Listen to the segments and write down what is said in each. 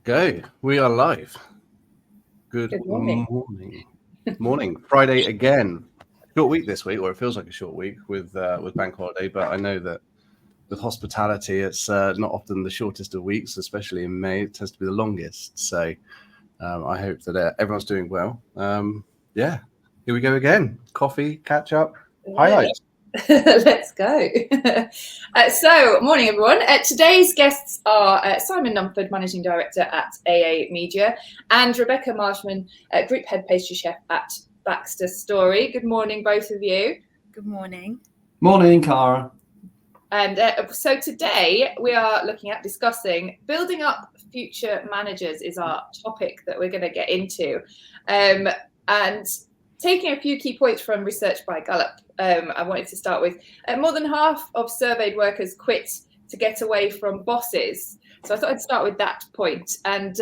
Go. We are live. Good morning. Morning. Friday again. Short week this week, or it feels like a short week with bank holiday. But I know that with hospitality, it's not often the shortest of weeks, especially in May. It tends to be the longest. So I hope that everyone's doing well. Yeah. Here we go again. Coffee, catch up, highlights. Let's go. Morning, everyone. Today's guests are Simon Numphud, Managing Director at AA Media, and Rebecca Marshman, Group Head Pastry Chef at BaxterStorey. Good morning, both of you. Good morning. Morning, Cara. And so today we are looking at discussing building up future managers is our topic that we're going to get into. And taking a few key points from research by Gallup, I wanted to start with more than half of surveyed workers quit to get away from bosses. So I thought I'd start with that point. And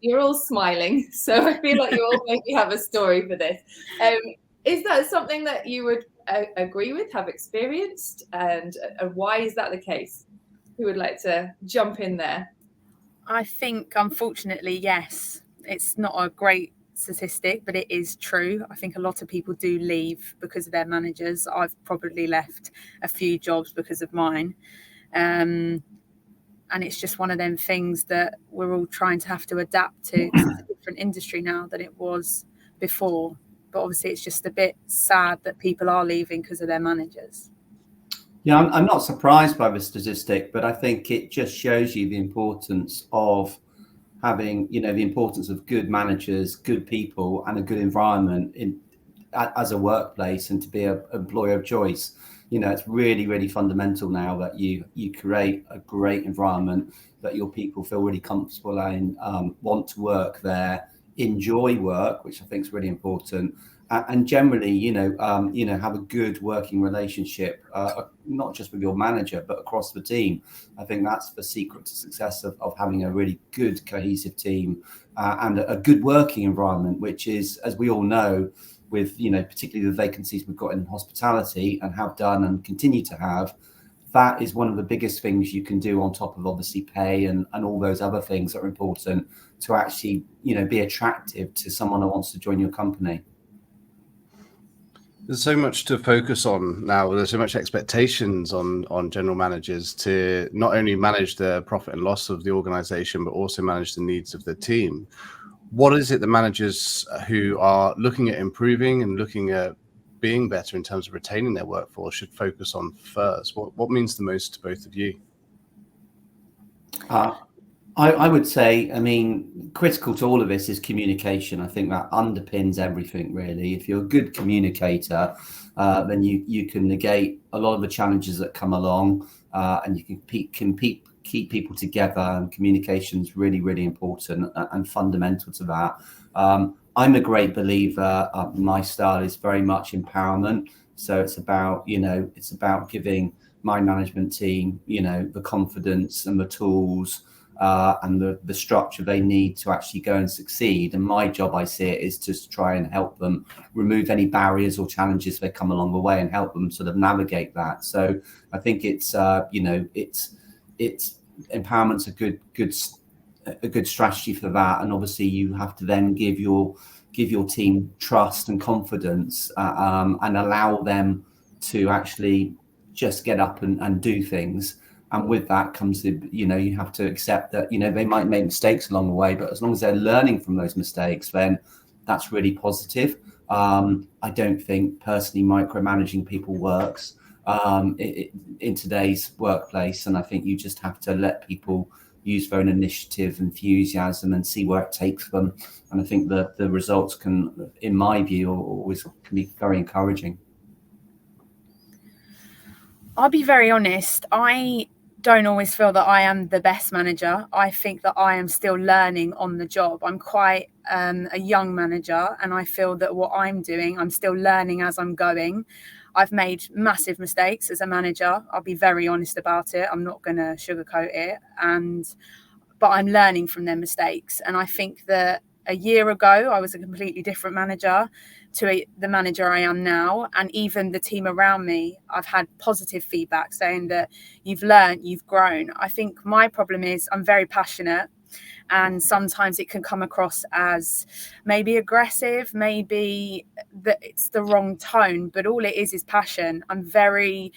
you're all smiling, so I feel like you all maybe have a story for this. Is that something that you would agree with, have experienced, and why is that the case? Who would like to jump in there? I think, unfortunately, yes. It's not a great statistic, but it is true. I think a lot of people do leave because of their managers. I've probably left a few jobs because of mine. And it's just one of them things that we're all trying to have to adapt to. It's a different industry now than it was before. But obviously it's just a bit sad that people are leaving because of their managers. Yeah, I'm not surprised by the statistic, but I think it just shows you the importance of having, the importance of good managers, good people, and a good environment as a workplace, and to be an employer of choice. It's really, really fundamental now that you create a great environment that your people feel really comfortable in, want to work there, enjoy work, which I think is really important, and generally, have a good working relationship, not just with your manager, but across the team. I think that's the secret to success of having a really good cohesive team and a good working environment, which is, as we all know, with, particularly the vacancies we've got in hospitality and have done and continue to have, that is one of the biggest things you can do on top of obviously pay and all those other things that are important to actually, be attractive to someone who wants to join your company. There's so much to focus on now. There's so much expectations on general managers to not only manage the profit and loss of the organization, but also manage the needs of the team. What is it the managers who are looking at improving and looking at being better in terms of retaining their workforce should focus on first? What means the most to both of you? I would say, critical to all of this is communication. I think that underpins everything, really. If you're a good communicator, then you can negate a lot of the challenges that come along, and you can keep people together. And communication is really, really important and fundamental to that. I'm a great believer. My style is very much empowerment. So it's about, giving my management team, the confidence and the tools, and the structure they need to actually go and succeed. And my job, I see it, is just try and help them remove any barriers or challenges that come along the way and help them sort of navigate that. So I think it's empowerment's a good strategy for that. And obviously you have to then give your team trust and confidence, and allow them to actually just get up and do things. And with that comes you have to accept that, they might make mistakes along the way, but as long as they're learning from those mistakes, then that's really positive. I don't think personally micromanaging people works in today's workplace. And I think you just have to let people use their own initiative, enthusiasm, and see where it takes them. And I think that the results can, in my view, always can be very encouraging. I'll be very honest. I don't always feel that I am the best manager. I think that I am still learning on the job. I'm quite a young manager, and I feel that what I'm doing, I'm still learning as I'm going. I've made massive mistakes as a manager. I'll be very honest about it. I'm not going to sugarcoat it. But I'm learning from their mistakes. And I think that a year ago, I was a completely different manager to the manager I am now. And even the team around me, I've had positive feedback saying that you've learned, you've grown. I think my problem is I'm very passionate And sometimes it can come across as maybe aggressive, maybe that it's the wrong tone, but all it is passion. I'm very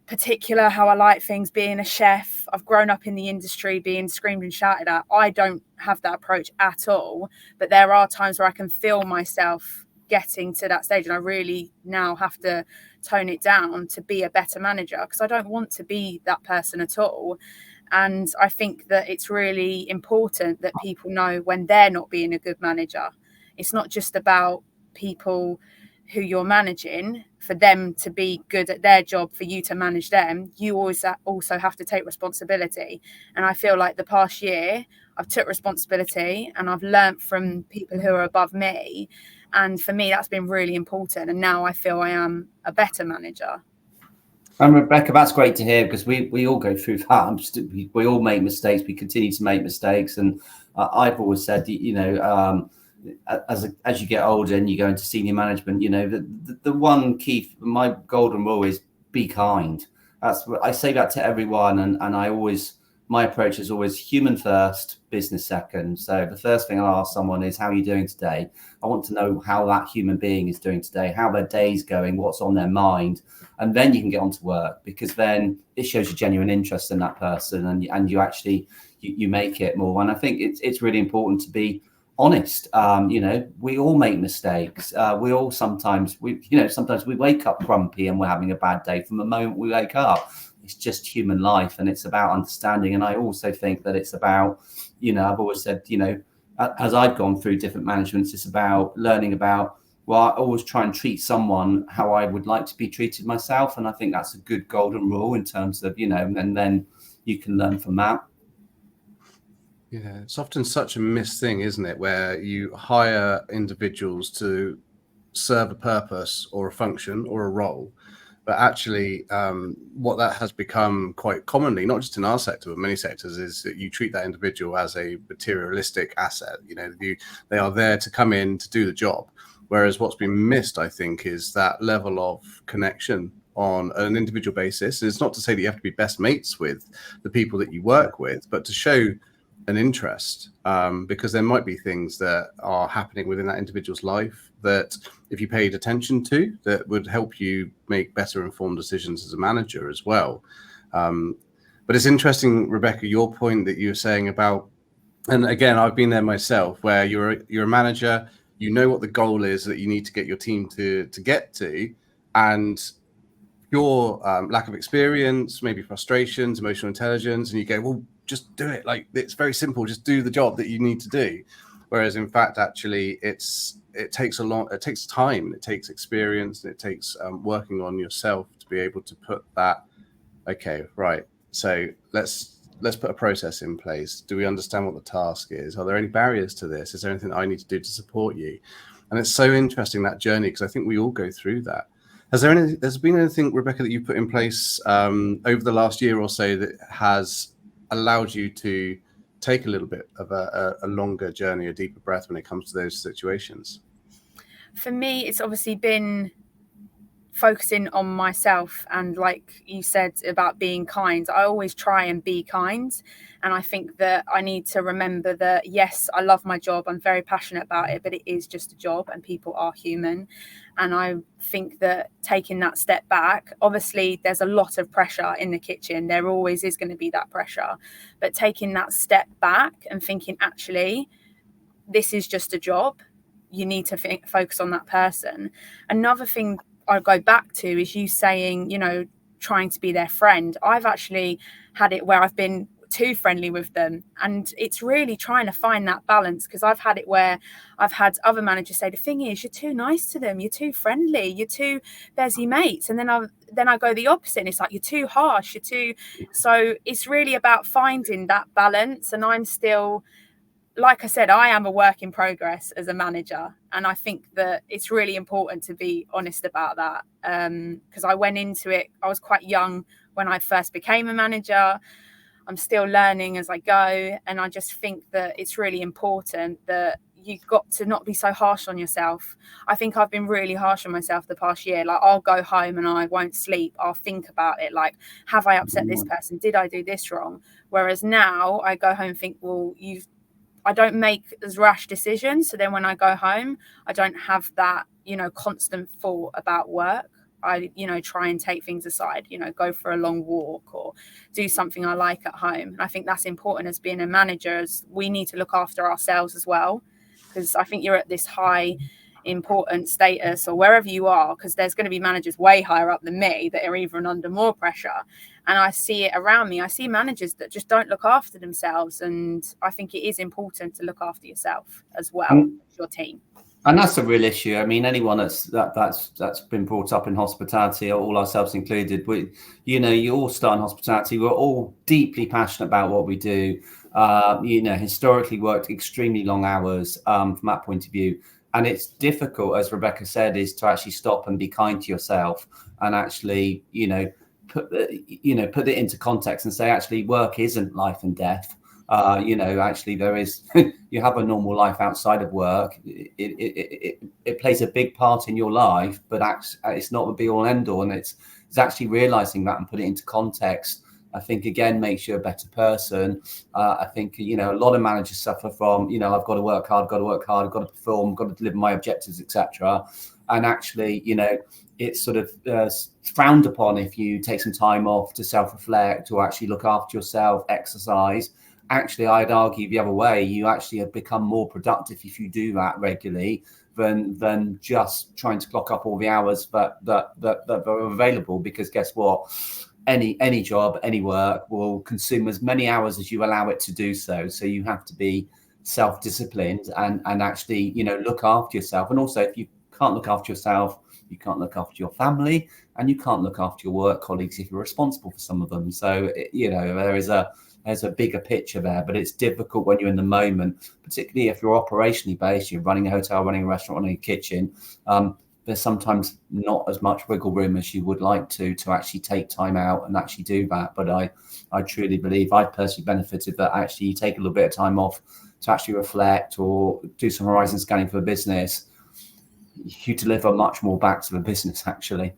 particular how I like things. Being a chef, I've grown up in the industry being screamed and shouted at. I don't have that approach at all, but there are times where I can feel myself getting to that stage, and I really now have to tone it down to be a better manager, because I don't want to be that person at all. And I think that it's really important that people know when they're not being a good manager. It's not just about people who you're managing, for them to be good at their job, for you to manage them. You always also have to take responsibility. And I feel like the past year I've took responsibility and I've learnt from people who are above me. And for me, that's been really important. And now I feel I am a better manager. And Rebecca, that's great to hear, because we all go through that. We all make mistakes. We continue to make mistakes. And I've always said, as you get older and you go into senior management, the one key, my golden rule is be kind. That's what I say that to everyone. And my approach is always human first, business second. So the first thing I'll ask someone is, how are you doing today? I want to know how that human being is doing today, how their day's going, what's on their mind. And then you can get on to work, because then it shows you genuine interest in that person, and you actually, you make it more. And I think it's really important to be honest. We all make mistakes. Sometimes we wake up grumpy and we're having a bad day from the moment we wake up. It's just human life, and it's about understanding. And I also think that it's about, I've always said, as I've gone through different managements, it's about learning about, well, I always try and treat someone how I would like to be treated myself. And I think that's a good golden rule in terms of, and then you can learn from that. Yeah, it's often such a missed thing, isn't it? Where you hire individuals to serve a purpose or a function or a role. But actually, what that has become quite commonly, not just in our sector, but many sectors, is that you treat that individual as a materialistic asset. They are there to come in to do the job. Whereas what's been missed, I think, is that level of connection on an individual basis. It's not to say that you have to be best mates with the people that you work with, but to show an interest, because there might be things that are happening within that individual's life that, if you paid attention to, that would help you make better informed decisions as a manager as well. But it's interesting, Rebecca, your point that you were saying about, and again, I've been there myself, where you're a manager, you know what the goal is that you need to get your team to get to, and your lack of experience, maybe frustrations, emotional intelligence, and you go, well, just do it. Like, it's very simple. Just do the job that you need to do. Whereas in fact, actually, it takes time, it takes experience, and it takes working on yourself to be able to put that. Okay, right. So let's put a process in place. Do we understand what the task is? Are there any barriers to this? Is there anything that I need to do to support you? And it's so interesting, that journey, because I think we all go through that. Has been anything, Rebecca, that you've put in place over the last year or so that has allowed you to take a little bit of a longer journey, a deeper breath when it comes to those situations? For me, it's obviously been focusing on myself, and like you said about being kind, I always try and be kind. And I think that I need to remember that, yes, I love my job, I'm very passionate about it, but it is just a job and people are human. And I think that taking that step back, obviously there's a lot of pressure in the kitchen, there always is going to be that pressure, but taking that step back and thinking, actually, this is just a job, you need to focus on that person. Another thing I go back to is you saying, trying to be their friend. I've actually had it where I've been too friendly with them, and it's really trying to find that balance, because I've had it where I've had other managers say, the thing is, you're too nice to them, you're too friendly, you're too busy mates, and then I go the opposite, and it's like, you're too harsh, so it's really about finding that balance. And I'm still, like I said, I am a work in progress as a manager. And I think that it's really important to be honest about that. Because I went into it, I was quite young when I first became a manager. I'm still learning as I go. And I just think that it's really important that you've got to not be so harsh on yourself. I think I've been really harsh on myself the past year. Like, I'll go home and I won't sleep. I'll think about it. Like, have I upset this person? Did I do this wrong? Whereas now I go home and think, well, I don't make as rash decisions. So then when I go home, I don't have that, constant thought about work. I, try and take things aside, go for a long walk or do something I like at home. And I think that's important as being a manager, as we need to look after ourselves as well. Because I think you're at this high important status or wherever you are, because there's going to be managers way higher up than me that are even under more pressure. And I see it around me. I see managers that just don't look after themselves. And I think it is important to look after yourself as well as your team. And that's a real issue. I mean, anyone that's been brought up in hospitality, all ourselves included, you all start in hospitality. We're all deeply passionate about what we do. Historically worked extremely long hours from that point of view. And it's difficult, as Rebecca said, is to actually stop and be kind to yourself and actually, put it into context and say, actually, work isn't life and death. Actually there is, you have a normal life outside of work. It plays a big part in your life, but it's not the be all and end all. And it's actually realizing that and put it into context, I think, again, makes you a better person. I think, a lot of managers suffer from, I've got to work hard, I've got to perform, got to deliver my objectives, etc. And actually, it's sort of frowned upon if you take some time off to self-reflect or actually look after yourself, exercise. Actually, I'd argue the other way. You actually have become more productive if you do that regularly than just trying to clock up all the hours that are available. Because guess what? Any job, any work will consume as many hours as you allow it to do so. So you have to be self-disciplined and actually, look after yourself. And also, if you can't look after yourself, you can't look after your family, and you can't look after your work colleagues if you're responsible for some of them. So, there's a bigger picture there, but it's difficult when you're in the moment, particularly if you're operationally based, you're running a hotel, running a restaurant, running a kitchen. There's sometimes not as much wiggle room as you would like to actually take time out and actually do that. But I truly believe I personally benefited that actually you take a little bit of time off to actually reflect or do some horizon scanning for the business. You deliver much more back to the business, actually.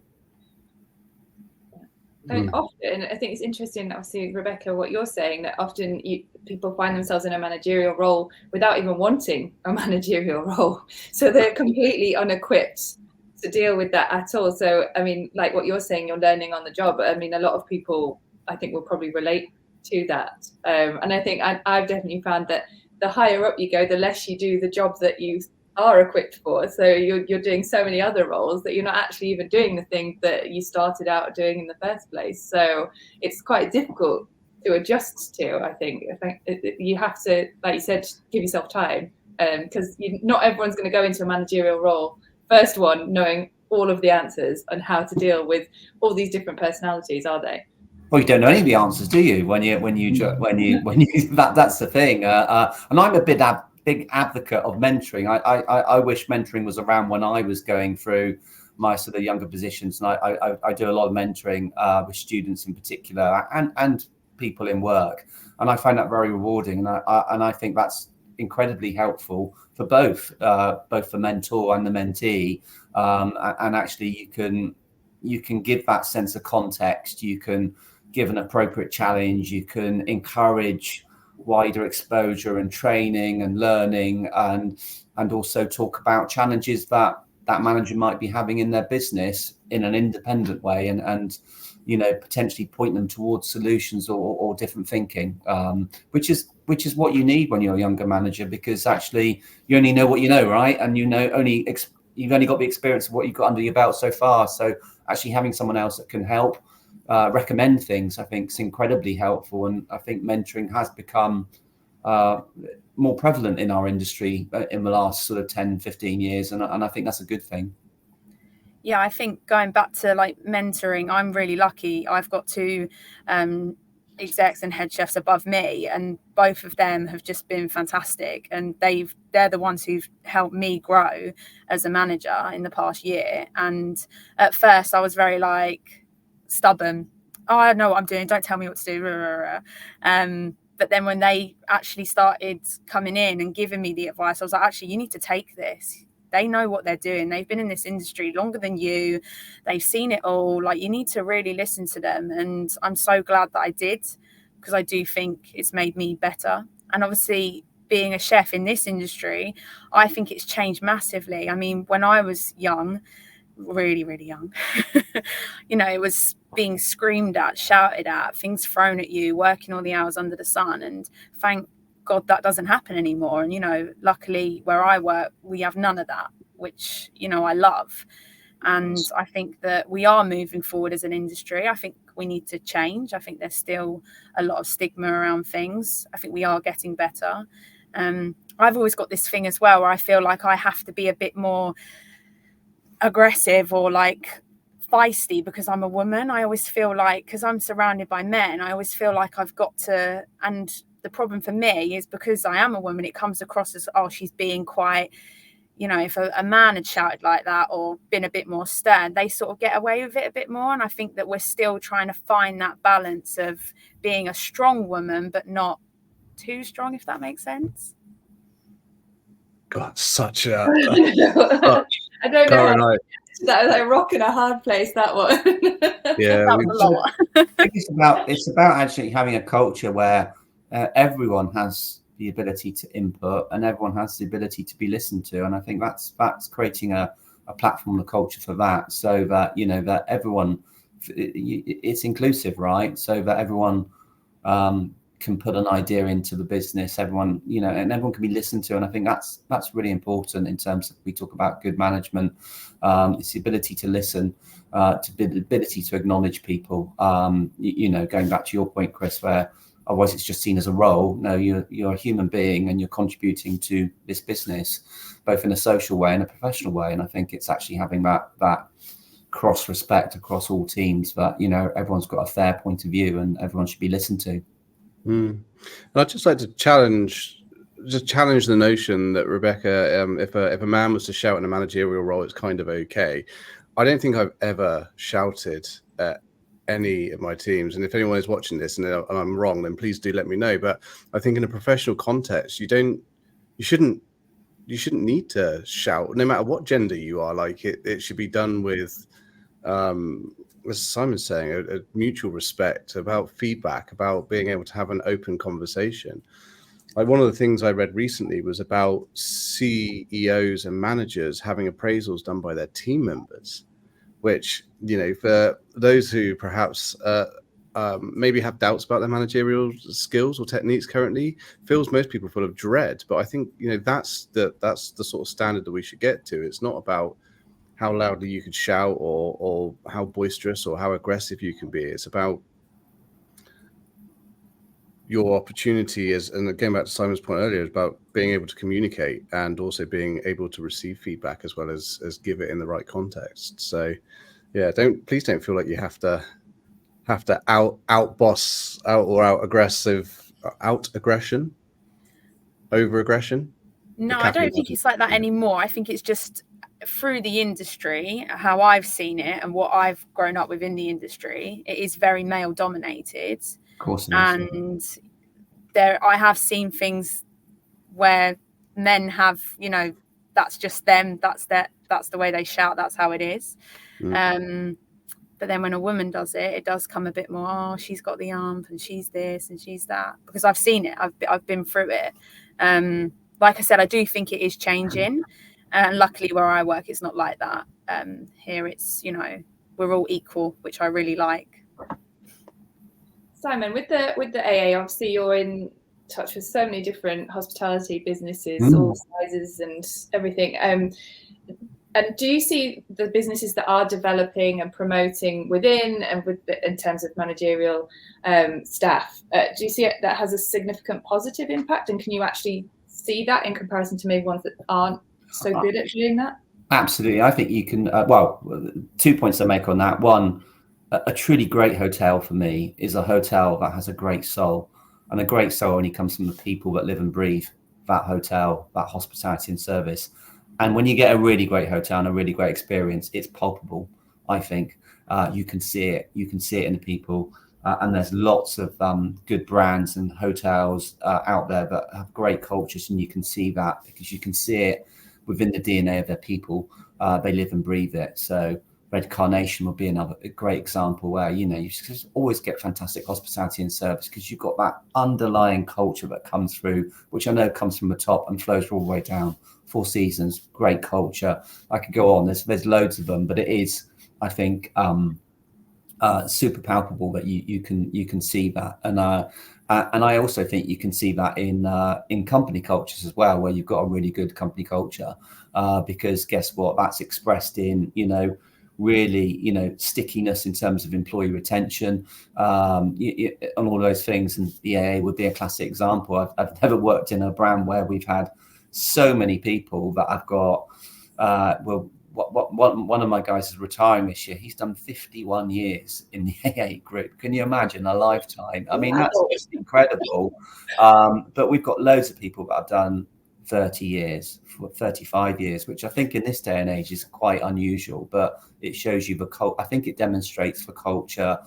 And often, I think it's interesting, obviously, Rebecca, what you're saying, that often people find themselves in a managerial role without even wanting a managerial role. So they're completely unequipped to deal with that at all. So, I mean, like what you're saying, you're learning on the job. I mean, a lot of people, I think, will probably relate to that. And I think I've definitely found that the higher up you go, the less you do the job that you are equipped for. So you're doing so many other roles that you're not actually even doing the thing that you started out doing in the first place. So it's quite difficult to adjust to. I think you have to, like you said, give yourself time, because not everyone's going to go into a managerial role first one knowing all of the answers and how to deal with all these different personalities, are they? Well, you don't know any of the answers, do you? When you that's the thing. And I'm a big advocate of mentoring. I wish mentoring was around when I was going through my sort of younger positions, and I do a lot of mentoring with students in particular and people in work, and I find that very rewarding, and I think that's incredibly helpful for both the mentor and the mentee, and actually you can give that sense of context, you can give an appropriate challenge, you can encourage wider exposure and training and learning, and also talk about challenges that manager might be having in their business in an independent way, and potentially point them towards solutions or different thinking, which is what you need when you're a younger manager, because actually you only know what you know, right? And you've only got the experience of what you've got under your belt so far. So actually having someone else that can help recommend things, I think, is incredibly helpful. And I think mentoring has become more prevalent in our industry in the last sort of 10, 15 years. And I think that's a good thing. Yeah, I think going back to like mentoring, I'm really lucky. I've got two execs and head chefs above me, and both of them have just been fantastic. And they're the ones who've helped me grow as a manager in the past year. And at first I was very stubborn. Oh, I know what I'm doing. Don't tell me what to do. But then when they actually started coming in and giving me the advice, I was like, actually, you need to take this. They know what they're doing. They've been in this industry longer than you. They've seen it all. Like, you need to really listen to them. And I'm so glad that I did, because I do think it's made me better. And obviously, being a chef in this industry, I think it's changed massively. I mean, when I was young, really, really young, it was being screamed at, shouted at, things thrown at you, working all the hours under the sun. And thank God that doesn't happen anymore. And, luckily where I work, we have none of that, which, I love. And I think that we are moving forward as an industry. I think we need to change. I think there's still a lot of stigma around things. I think we are getting better. I've always got this thing as well where I feel like I have to be a bit more aggressive or like feisty because I'm a woman. I always feel like, because I'm surrounded by men, I always feel like I've got to. And the problem for me is because I am a woman, it comes across as, oh, she's being quite, if a man had shouted like that or been a bit more stern, they sort of get away with it a bit more. And I think that we're still trying to find that balance of being a strong woman but not too strong, if that makes sense. God, such a I don't know. Cara, That was like a rock in a hard place, that one. yeah, That was a lot. I think it's about actually having a culture where everyone has the ability to input and everyone has the ability to be listened to. And I think that's creating a platform, a culture for that, so that that everyone, it's inclusive, right? So that everyone can put an idea into the business, everyone, and everyone can be listened to. And I think that's really important in terms of, we talk about good management. It's the ability to listen, to the ability to acknowledge people. Going back to your point, Kris, where otherwise it's just seen as a role. No, you're a human being and you're contributing to this business, both in a social way and a professional way. And I think it's actually having that cross respect across all teams, that everyone's got a fair point of view and everyone should be listened to. And I'd just like to challenge the notion that, Rebecca, if a man was to shout in a managerial role, it's kind of okay. I don't think I've ever shouted at any of my teams. And if anyone is watching this and I'm wrong, then please do let me know. But I think in a professional context, you shouldn't need to shout, no matter what gender you are. Like, it should be done with, as Simon's saying, a mutual respect, about feedback, about being able to have an open conversation. Like, one of the things I read recently was about CEOs and managers having appraisals done by their team members, which, for those who perhaps maybe have doubts about their managerial skills or techniques currently, fills most people full of dread. But I think, that's the sort of standard that we should get to. It's not about how loudly you could shout or how boisterous or how aggressive you can be. It's about your opportunity and again, back to Simon's point earlier, about being able to communicate and also being able to receive feedback as well as give it in the right context. So yeah, please don't feel like you have to out aggression, over aggression. No, I don't think it's like that anymore. I think it's just through the industry, how I've seen it and what I've grown up with in the industry, it is very male dominated. Of course. And I have seen things where men have, that's just them, that's the way they shout, that's how it is. But then when a woman does it, it does come a bit more, oh, she's got the ump and she's this and she's that, because I've seen it, I've been through it. Like I said, I do think it is changing. And luckily where I work, it's not like that. Here it's, we're all equal, which I really like. Simon, with the AA, obviously you're in touch with so many different hospitality businesses, all sizes and everything. And do you see the businesses that are developing and promoting within and in terms of managerial staff, do you see it that has a significant positive impact? And can you actually see that in comparison to maybe ones that aren't so good at doing that? Absolutely. I think you can, 2 points I make on that. One, a truly great hotel for me is a hotel that has a great soul, and a great soul only comes from the people that live and breathe that hotel, that hospitality and service. And when you get a really great hotel and a really great experience, it's palpable. I think you can see it. You can see it in the people. and there's lots of good brands and hotels out there that have great cultures, and you can see that because you can see it within the DNA of their people. They live and breathe it. So Red Carnation would be another great example where, you know, you just always get fantastic hospitality and service because you've got that underlying culture that comes through, which I know comes from the top and flows all the way down. Four Seasons, great culture. I could go on. There's loads of them, but it is, I think, super palpable that you can see that. And I also think you can see that in company cultures as well, where you've got a really good company culture, because guess what? That's expressed in, you know, really, you know, stickiness in terms of employee retention, and all those things. And the AA would be a classic example. I've never worked in a brand where we've had so many people that I've got. One of my guys is retiring this year. He's done 51 years in the AA group. Can you imagine a lifetime? I mean, that's just incredible. But we've got loads of people that have done 30 years, 35 years, which I think in this day and age is quite unusual, but it shows you I think it demonstrates the culture.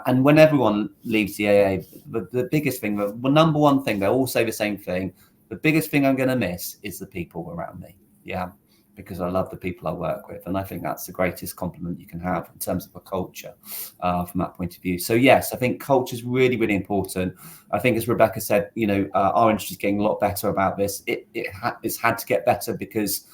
And when everyone leaves the AA, the biggest thing, the number one thing, they all say the same thing. The biggest thing I'm going to miss is the people around me. Yeah. Because I love the people I work with. And I think that's the greatest compliment you can have in terms of a culture from that point of view. So yes, I think culture is really, really important. I think, as Rebecca said, you know, our industry is getting a lot better about this. It's had to get better because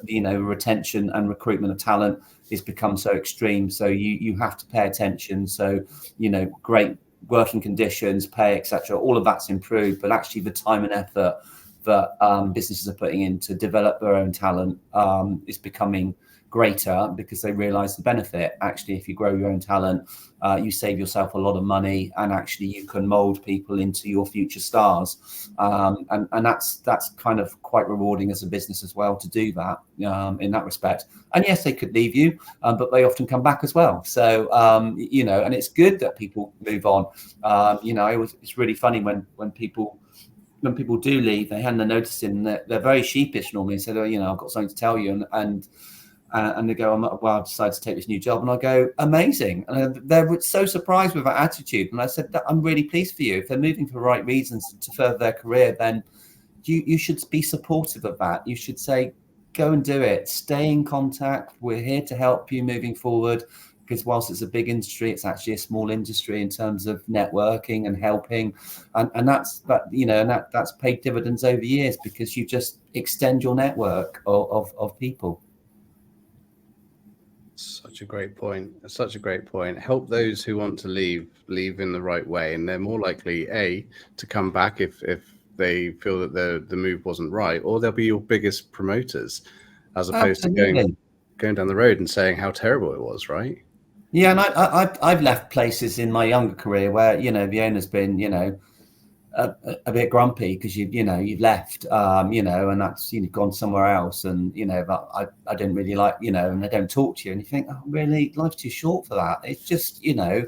you know, retention and recruitment of talent has become so extreme. So you have to pay attention. So, you know, great working conditions, pay, etc. All of that's improved, but actually the time and effort that businesses are putting in to develop their own talent is becoming greater because they realize the benefit. Actually, if you grow your own talent, you save yourself a lot of money, and actually you can mold people into your future stars. And that's kind of quite rewarding as a business as well to do that in that respect. And yes, they could leave you, but they often come back as well. So, you know, and it's good that people move on. You know, it's really funny when people do leave, they hand the notice in. They're very sheepish normally and say, "Oh, you know, I've got something to tell you," and they go, "Well, I've decided to take this new job," and I go, "Amazing!" And they're so surprised with that attitude. And I said, "I'm really pleased for you. If they're moving for the right reasons to further their career, then you should be supportive of that. You should say, go and do it. Stay in contact. We're here to help you moving forward." Because whilst it's a big industry, it's actually a small industry in terms of networking and helping, and that's paid dividends over years because you just extend your network of people. Such a great point. Such a great point. Help those who want to leave in the right way, and they're more likely to come back if they feel that the move wasn't right, or they'll be your biggest promoters, as opposed to going down the road and saying how terrible it was, right? Yeah, and I've left places in my younger career where, you know, the owner's been, you know, a bit grumpy because you've left, you know, and that's, you know, gone somewhere else, and you know, but I didn't really like, you know, and they don't talk to you, and you think, oh, really, life's too short for that. It's just, you know,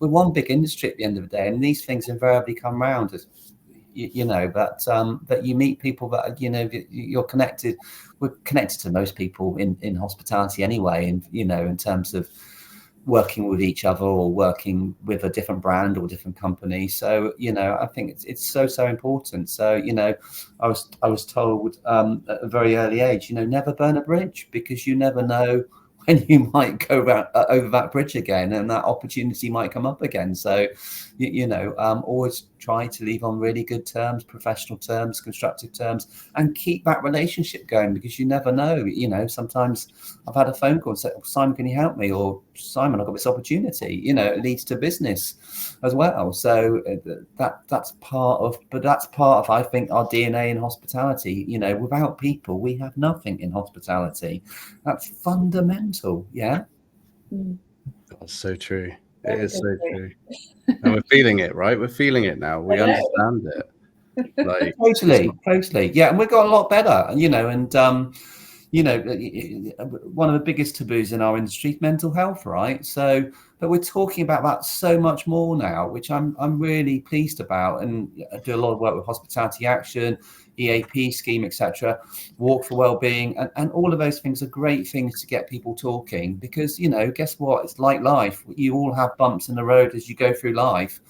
we're one big industry at the end of the day, and these things invariably come round, as you know, but you meet people that, you know, you're connected. We're connected to most people in hospitality anyway, and you know, in terms of working with each other or working with a different brand or different company. So, you know, I think it's so important. So, you know, I was told at a very early age, you know, never burn a bridge, because you never know when you might go over that bridge again, and that opportunity might come up again. So, you know, always try to leave on really good terms, professional terms, constructive terms, and keep that relationship going, because you never know. You know, sometimes I've had a phone call and said, "Simon, can you help me?" Or, "Simon, I've got this opportunity." You know, it leads to business as well. So that's part of, I think, our DNA in hospitality. You know, without people, we have nothing in hospitality. That's fundamental. Yeah. That's so true. It is so true. And we're feeling it, right? We're feeling it now. We understand it. Like totally. Yeah, and we've got a lot better, you know, and you know, one of the biggest taboos in our industry is mental health, right? So, but we're talking about that so much more now, which I'm really pleased about. And I do a lot of work with Hospitality Action. EAP scheme, etc., walk for wellbeing, and all of those things are great things to get people talking, because, you know, guess what? It's like life. You all have bumps in the road as you go through life,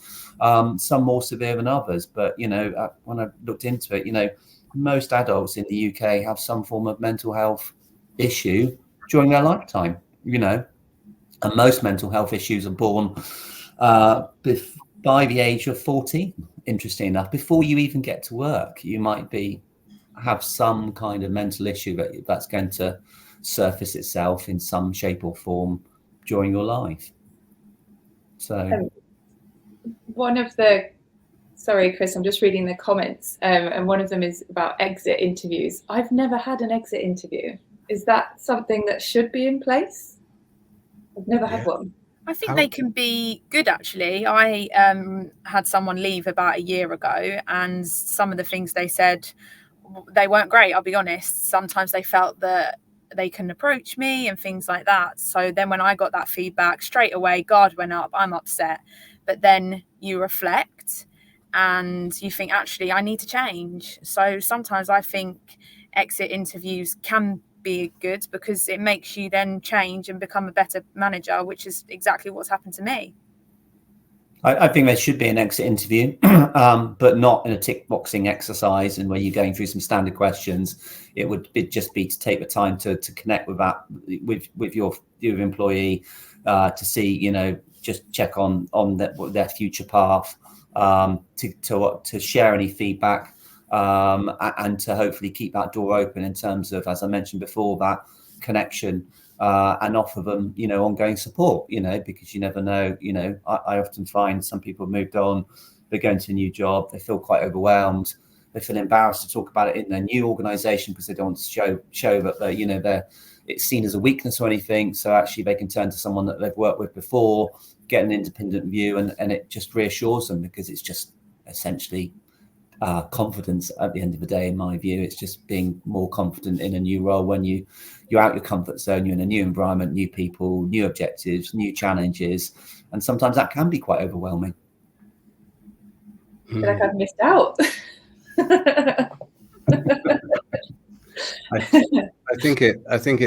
some more severe than others. But, you know, when I looked into it, you know, most adults in the UK have some form of mental health issue during their lifetime, you know, and most mental health issues are born by the age of 14. Interesting enough, before you even get to work, you might have some kind of mental issue that's going to surface itself in some shape or form during your life. So sorry, Kris, I'm just reading the comments, and one of them is about exit interviews. I've never had an exit interview. Is that something that should be in place? I've never had one. I think they can be good, actually. I had someone leave about a year ago, and some of the things they said, they weren't great, I'll be honest. Sometimes they felt that they couldn't approach me and things like that. So then when I got that feedback, straight away, guard went up, I'm upset. But then you reflect and you think, actually, I need to change. So sometimes I think exit interviews can be good, because it makes you then change and become a better manager, which is exactly what's happened to me. I think there should be an exit interview, but not in a tick boxing exercise and where you're going through some standard questions. It would just be to take the time to connect with your employee, to see, you know, just check on their future path, to share any feedback, and to hopefully keep that door open in terms of, as I mentioned before, that connection, and offer them, you know, ongoing support, you know, because you never know. You know, I often find some people have moved on, they're going to a new job, they feel quite overwhelmed, they feel embarrassed to talk about it in their new organisation because they don't want to show that they're, you know, it's seen as a weakness or anything. So actually they can turn to someone that they've worked with before, get an independent view, and it just reassures them, because it's just essentially confidence at the end of the day. In my view, it's just being more confident in a new role. When you're out your comfort zone, you're in a new environment, new people, new objectives, new challenges, and sometimes that can be quite overwhelming. I feel like I've missed out. I think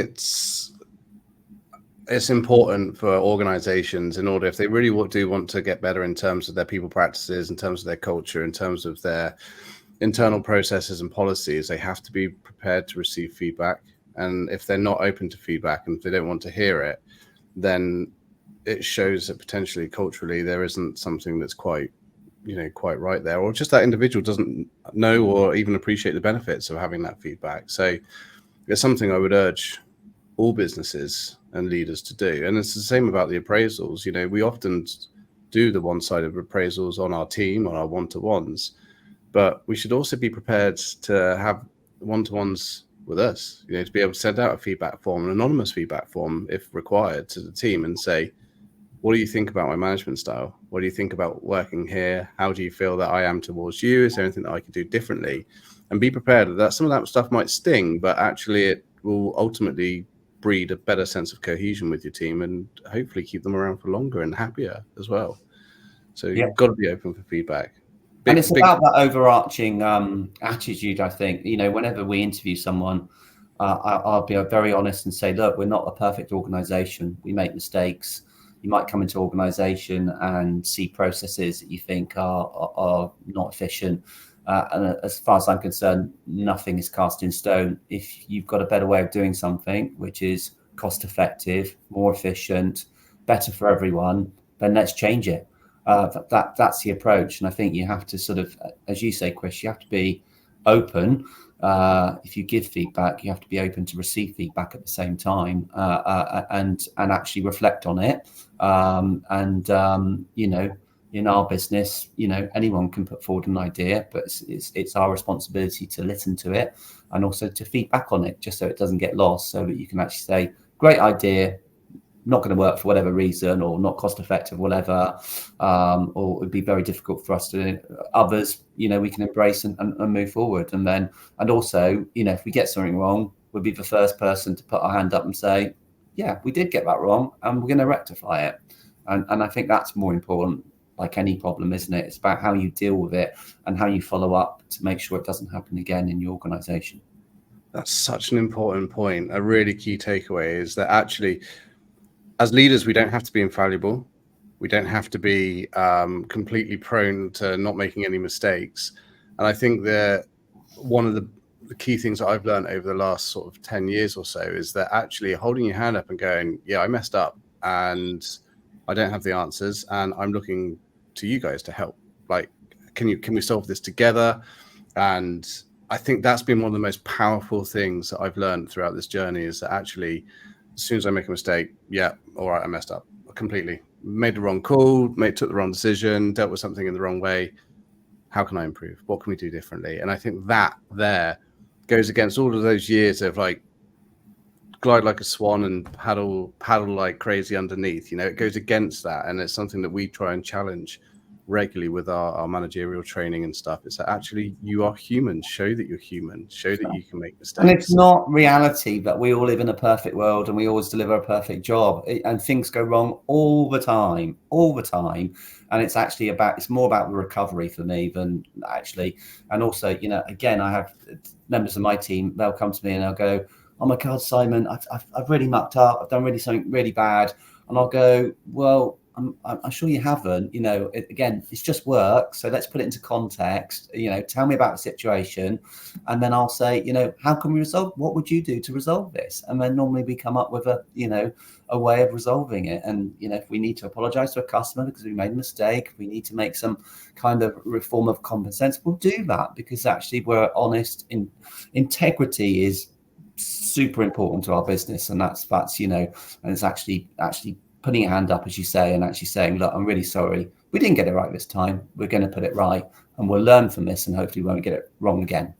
it's important for organizations, in order, if they really do want to get better in terms of their people practices, in terms of their culture, in terms of their internal processes and policies, they have to be prepared to receive feedback. And if they're not open to feedback and if they don't want to hear it, then it shows that potentially culturally there isn't something that's quite right there, or just that individual doesn't know or even appreciate the benefits of having that feedback. So it's something I would urge all businesses and leaders to do. And it's the same about the appraisals. You know, we often do the one-sided appraisals on our team, on our one-to-ones, but we should also be prepared to have one-to-ones with us, you know, to be able to send out a feedback form, an anonymous feedback form if required, to the team and say, what do you think about my management style? What do you think about working here? How do you feel that I am towards you? Is there anything that I could do differently? And be prepared that some of that stuff might sting, but actually it will ultimately breed a better sense of cohesion with your team and hopefully keep them around for longer and happier as well. So you've got to be open for feedback. And it's about that overarching attitude, I think. You know, whenever we interview someone, I'll be very honest and say, look, we're not a perfect organization. We make mistakes. You might come into an organization and see processes that you think are not efficient. And as far as I'm concerned, nothing is cast in stone. If you've got a better way of doing something, which is cost effective, more efficient, better for everyone, then let's change it. That's the approach. And I think you have to sort of, as you say, Kris, you have to be open. If you give feedback, you have to be open to receive feedback at the same time, and actually reflect on it. You know, in our business, you know, anyone can put forward an idea, but it's our responsibility to listen to it and also to feedback on it, just so it doesn't get lost, so that you can actually say, great idea, not going to work for whatever reason, or not cost effective, whatever, or it would be very difficult for us to. Others, you know, we can embrace and move forward. And also, you know, if we get something wrong, we'll be the first person to put our hand up and say, yeah, we did get that wrong and we're going to rectify it. And I think that's more important like any problem, isn't it? It's about how you deal with it and how you follow up to make sure it doesn't happen again in your organization. That's such an important point. A really key takeaway is that actually, as leaders, we don't have to be infallible. We don't have to be completely prone to not making any mistakes. And I think that one of the key things that I've learned over the last sort of 10 years or so is that actually holding your hand up and going, yeah, I messed up and I don't have the answers and I'm looking to you guys to help. Like, can we solve this together? And I think that's been one of the most powerful things that I've learned throughout this journey is that actually, as soon as I make a mistake, yeah, all right, I messed up completely. Made the wrong call, took the wrong decision, dealt with something in the wrong way. How can I improve? What can we do differently? And I think that there goes against all of those years of like glide like a swan and paddle like crazy underneath. You know, it goes against that. And it's something that we try and challenge regularly with our managerial training and stuff. It's that actually you are human. Show that you're human. Show that you can make mistakes. And it's not reality that we all live in a perfect world and we always deliver a perfect job. And things go wrong all the time. And it's actually it's more about the recovery for me than actually. And also, you know, again, I have members of my team, they'll come to me and they'll go, oh my God, Simon, I've really mucked up. I've done really something really bad. And I'll go, well, I'm sure you haven't, you know, again, it's just work. So let's put it into context, you know, tell me about the situation. And then I'll say, you know, how can we resolve? What would you do to resolve this? And then normally we come up with a way of resolving it. And, you know, if we need to apologize to a customer because we made a mistake, we need to make some kind of reform of common sense, we'll do that because actually we're honest. Integrity is super important to our business. And that's, you know, and it's actually putting your hand up, as you say, and actually saying, look, I'm really sorry. We didn't get it right this time. We're going to put it right and we'll learn from this and hopefully we won't get it wrong again.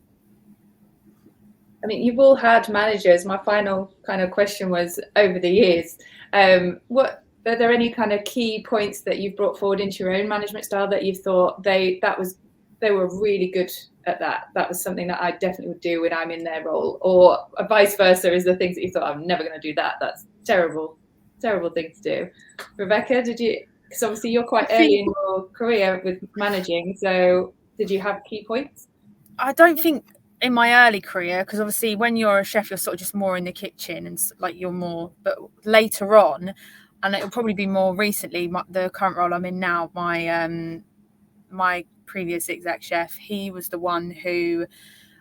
I mean, you've all had managers. My final kind of question was over the years, are there any kind of key points that you've brought forward into your own management style that you've thought they were really good at that? That was something that I definitely would do when I'm in their role, or vice versa, is the things that you thought I'm never going to do that. That's terrible thing to do. Rebecca, did you, because obviously you're quite early in your career with managing, so did you have key points? I don't think in my early career, because obviously when you're a chef you're sort of just more in the kitchen and like you're more, but later on, and it'll probably be more recently, the current role I'm in now, my previous exec chef, he was the one who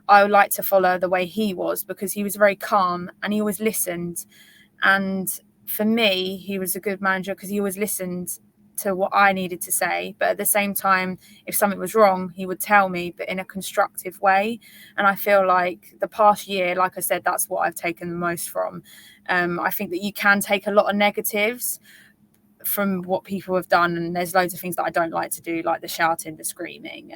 I would like to follow the way he was, because he was very calm and he always listened. And for me, he was a good manager because he always listened to what I needed to say. But at the same time, if something was wrong, he would tell me, but in a constructive way. And I feel like the past year, like I said, that's what I've taken the most from. I think that you can take a lot of negatives from what people have done. And there's loads of things that I don't like to do, like the shouting, the screaming,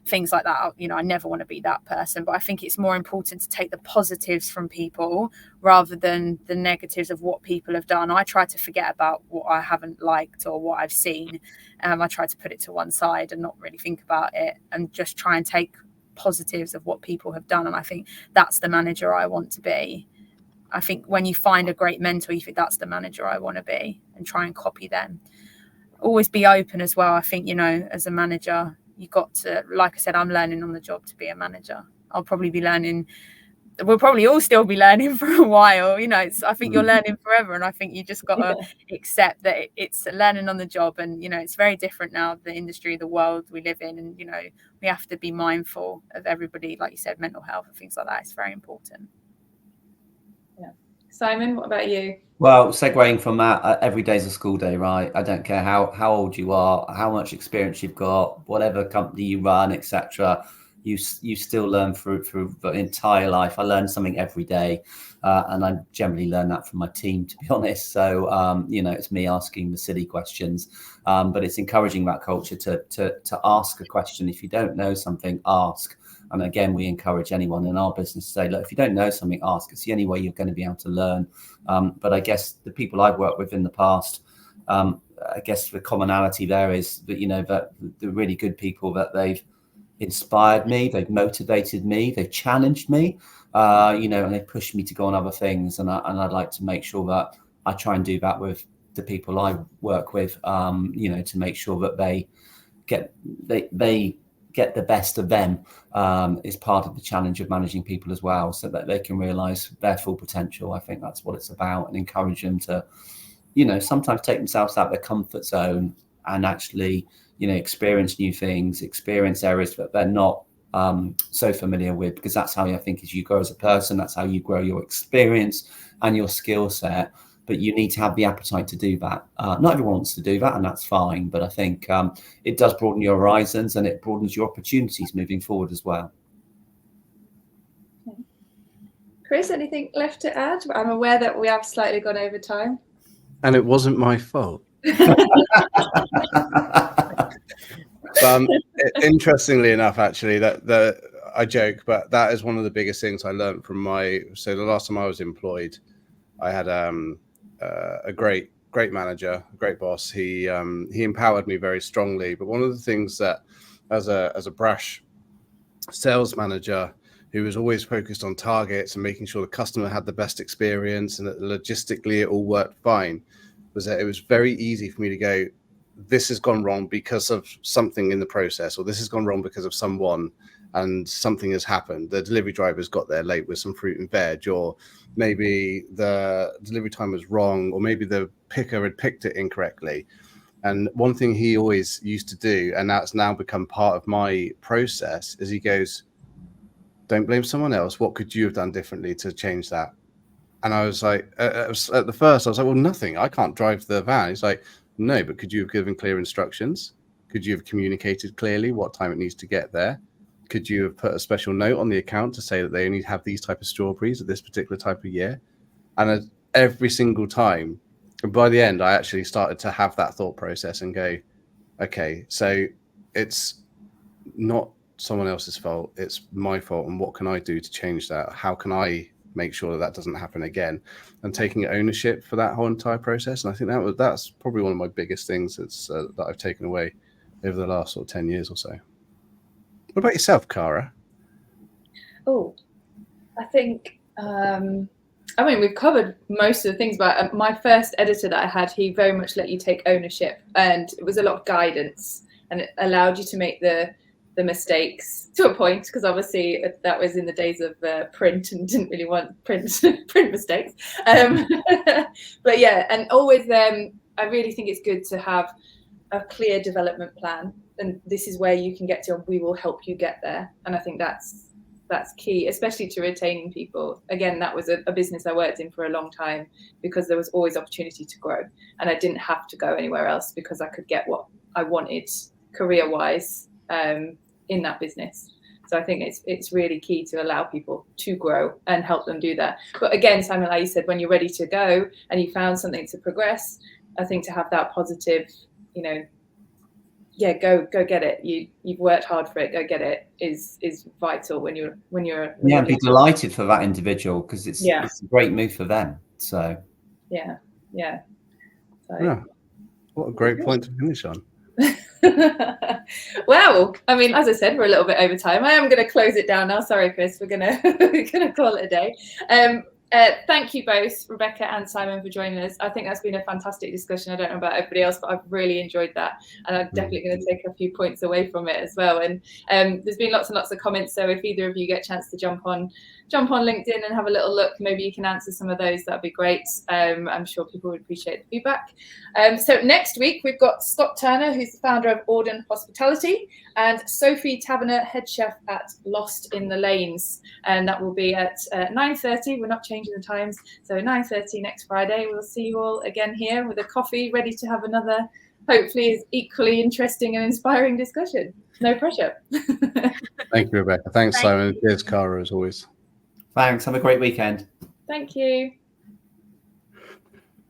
things like that. You know, I never want to be that person, but I think it's more important to take the positives from people rather than the negatives of what people have done. I try to forget about what I haven't liked or what I've seen. I try to put it to one side and not really think about it and just try and take positives of what people have done. And I think that's the manager I want to be. I think when you find a great mentor, you think that's the manager I want to be, and try and copy them. Always be open as well. I think, you know, as a manager, you got to, like I said, I'm learning on the job to be a manager. I'll probably be learning. We'll probably all still be learning for a while. You know, I think you're learning forever. And I think you just got to accept that it's learning on the job. And, you know, it's very different now, the industry, the world we live in. And, you know, we have to be mindful of everybody, like you said, mental health and things like that. It's very important. Yeah. Simon, what about you? Well, segueing from that, every day's a school day, right? I don't care how old you are, how much experience you've got, whatever company you run, etc. You still learn through the entire life. I learn something every day, and I generally learn that from my team, to be honest. So, you know, it's me asking the silly questions, but it's encouraging that culture to ask a question. If you don't know something, ask. And again, we encourage anyone in our business to say, look, if you don't know something, ask. It's the only way you're going to be able to learn. But I guess the people I've worked with in the past, I guess the commonality there is that, you know, that the really good people, that they've inspired me, they've motivated me, they've challenged me, you know, and they've pushed me to go on other things. And I'd like to make sure that I try and do that with the people I work with, to make sure that they get the best of them, is part of the challenge of managing people as well, so that they can realize their full potential. I think that's what it's about, and encourage them to, sometimes take themselves out of their comfort zone and actually, experience new things, experience areas that they're not so familiar with, because that's how I think as you grow as a person, that's how you grow your experience and your skill set. But you need to have the appetite to do that. Not everyone wants to do that, and that's fine. But I think it does broaden your horizons, and it broadens your opportunities moving forward as well. Kris, anything left to add? I'm aware that we have slightly gone over time. And it wasn't my fault. Interestingly enough, actually, that I joke, but that is one of the biggest things I learned from so the last time I was employed, I had a great manager, a great boss. He empowered me very strongly. But one of the things that, as a brash sales manager who was always focused on targets and making sure the customer had the best experience and that logistically it all worked fine, was that it was very easy for me to go, this has gone wrong because of something in the process, or this has gone wrong because of someone, and something has happened. The delivery driver's got there late with some fruit and veg, or maybe the delivery time was wrong, or maybe the picker had picked it incorrectly. And one thing he always used to do, and that's now become part of my process, is he goes, don't blame someone else. What could you have done differently to change that? And I was like, at the first, I was like, well, nothing. I can't drive the van. He's like, no, but could you have given clear instructions? Could you have communicated clearly what time it needs to get there? Could you have put a special note on the account to say that they only have these type of strawberries at this particular type of year? And every single time, and by the end, I actually started to have that thought process and go, okay, so it's not someone else's fault. It's my fault. And what can I do to change that? How can I make sure that that doesn't happen again? And taking ownership for that whole entire process. And I think that's probably one of my biggest things that I've taken away over the last sort of 10 years or so. What about yourself, Cara? Oh, I think, we've covered most of the things, but my first editor that I had, he very much let you take ownership, and it was a lot of guidance, and it allowed you to make the mistakes to a point, because obviously that was in the days of print and didn't really want print mistakes. But yeah, and always I really think it's good to have a clear development plan, and this is where you can get to, and we will help you get there. And I think that's key, especially to retaining people. Again, that was a business I worked in for a long time, because there was always opportunity to grow, and I didn't have to go anywhere else, because I could get what I wanted career-wise in that business. So I think it's really key to allow people to grow and help them do that. But again, Simon, like you said, when you're ready to go and you found something to progress, I think to have that positive, go get it. You've worked hard for it. Go get it is vital when you're. Be delighted for that individual, because it's a great move for them. So. Yeah. So, yeah. What a great point to finish on. Well, as I said, we're a little bit over time. I am going to close it down now. Sorry, Kris. We're gonna call it a day. Thank you both, Rebecca and Simon, for joining us. I think that's been a fantastic discussion. I don't know about everybody else, but I've really enjoyed that, and I'm definitely going to take a few points away from it as well. And there's been lots and lots of comments, so if either of you get a chance to jump on LinkedIn and have a little look, maybe you can answer some of those. That'd be great. I'm sure people would appreciate the feedback. So next week we've got Scott Turner, who's the founder of Auden Hospitality, and Sophie Taverner, head chef at Lost in the Lanes, and that will be at 9:30. We're not changing the times, so 9:30 next Friday. We'll see you all again here with a coffee, ready to have another, hopefully as equally interesting and inspiring discussion. No pressure. Thank you, Rebecca. Thanks, Simon. Cheers, Cara, as always. Thanks. Have a great weekend. Thank you.